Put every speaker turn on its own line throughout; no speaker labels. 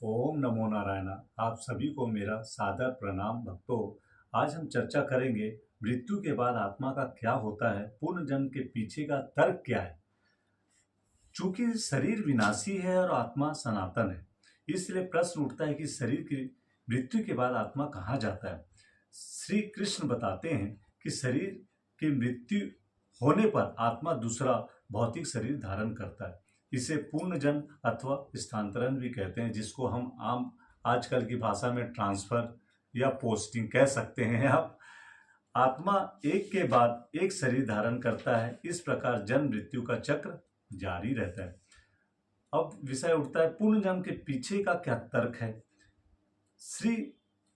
ओम नमो नारायण। आप सभी को मेरा सादर प्रणाम भक्तों। आज हम चर्चा करेंगे मृत्यु के बाद आत्मा का क्या होता है, पुनर्जन्म के पीछे का तर्क क्या है। चूंकि शरीर विनाशी है और आत्मा सनातन है, इसलिए प्रश्न उठता है कि शरीर की मृत्यु के बाद आत्मा कहाँ जाता है। श्री कृष्ण बताते हैं कि शरीर की मृत्यु होने पर आत्मा दूसरा भौतिक शरीर धारण करता है। इसे पुनर्जन्म अथवा स्थानांतरण भी कहते हैं, जिसको हम आम आजकल की भाषा में ट्रांसफर या पोस्टिंग कह सकते हैं। अब आत्मा एक के बाद एक शरीर धारण करता है, इस प्रकार जन्म मृत्यु का चक्र जारी रहता है। अब विषय उठता है पुनर्जन्म के पीछे का क्या तर्क है। श्री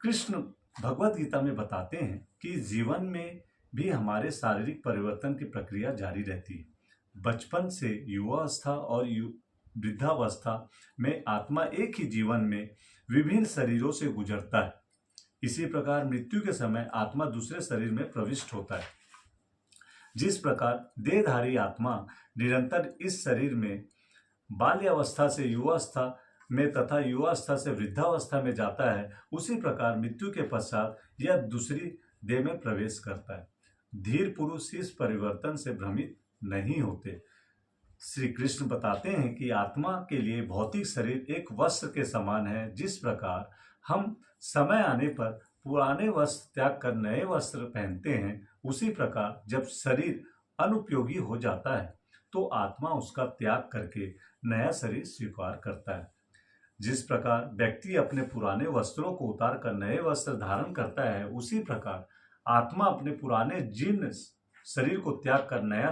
कृष्ण भगवत गीता में बताते हैं कि जीवन में भी हमारे शारीरिक परिवर्तन की प्रक्रिया जारी रहती है। बचपन से युवावस्था और वृद्धावस्था में आत्मा एक ही जीवन में विभिन्न शरीरों से गुजरता है। इसी प्रकार मृत्यु के समय आत्मा दूसरे शरीर में प्रविष्ट होता है। जिस प्रकार देहधारी आत्मा निरंतर इस शरीर में बाल्यावस्था से युवावस्था में तथा युवावस्था से वृद्धावस्था में जाता है, उसी प्रकार मृत्यु के पश्चात यह दूसरी देह में प्रवेश करता है। धीर पुरुष इस परिवर्तन से भ्रमित नहीं होते। श्री कृष्ण बताते हैं कि आत्मा के लिए भौतिक शरीर एक वस्त्र के समान है। जिस प्रकार हम समय आने पर पुराने वस्त्र त्याग कर नए वस्त्र पहनते हैं, उसी प्रकार जब शरीर अनुपयोगी हो जाता है तो आत्मा उसका त्याग करके नया शरीर स्वीकार करता है। जिस प्रकार व्यक्ति अपने पुराने वस्त्रों को उतार कर नए वस्त्र धारण करता है, उसी प्रकार आत्मा अपने पुराने जीर्ण शरीर को त्याग कर नया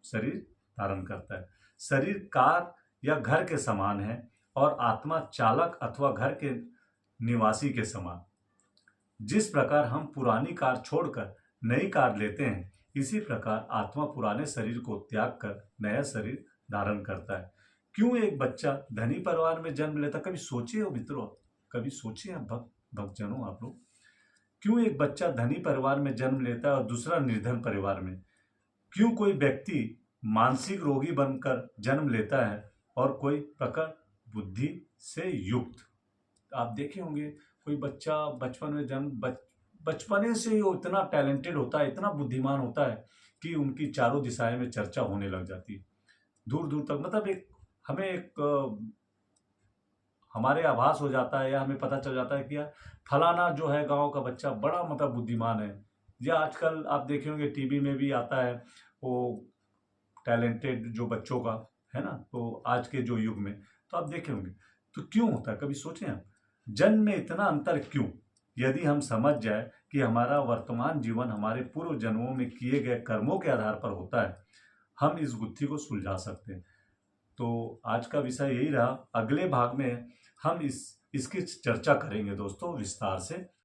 शरीर धारण करता है। शरीर कार या घर के समान है और आत्मा चालक अथवा घर के निवासी के समान। जिस प्रकार हम पुरानी कार छोड़कर नई कार लेते हैं, इसी प्रकार आत्मा पुराने शरीर को त्याग कर नया शरीर धारण करता है। क्यों एक बच्चा धनी परिवार में जन्म लेता, कभी सोचे हो मित्रों, कभी सोचे हैं भक्तजनों आप लोग, क्यों एक बच्चा धनी परिवार में जन्म लेता है और दूसरा निर्धन परिवार में। क्यों कोई व्यक्ति मानसिक रोगी बनकर जन्म लेता है और कोई प्रखर बुद्धि से युक्त। आप देखे होंगे कोई बच्चा बचपन में बचपने से ही वो इतना टैलेंटेड होता है, इतना बुद्धिमान होता है कि उनकी चारों दिशाएं में चर्चा होने लग जाती है, दूर दूर तक। मतलब हमारे आभास हो जाता है या हमें पता चल जाता है कि यार फलाना जो है गांव का बच्चा बड़ा मतलब बुद्धिमान है। या आजकल आप देखे होंगे टीवी में भी आता है वो टैलेंटेड जो बच्चों का है ना, तो आज के जो युग में तो आप देखे होंगे। तो क्यों होता है, कभी सोचें आप, जन्म में इतना अंतर क्यों। यदि हम समझ जाए कि हमारा वर्तमान जीवन हमारे पूर्व जन्मों में किए गए कर्मों के आधार पर होता है, हम इस गुत्थी को सुलझा सकते हैं। तो आज का विषय यही रहा। अगले भाग में हम इसकी चर्चा करेंगे दोस्तों विस्तार से।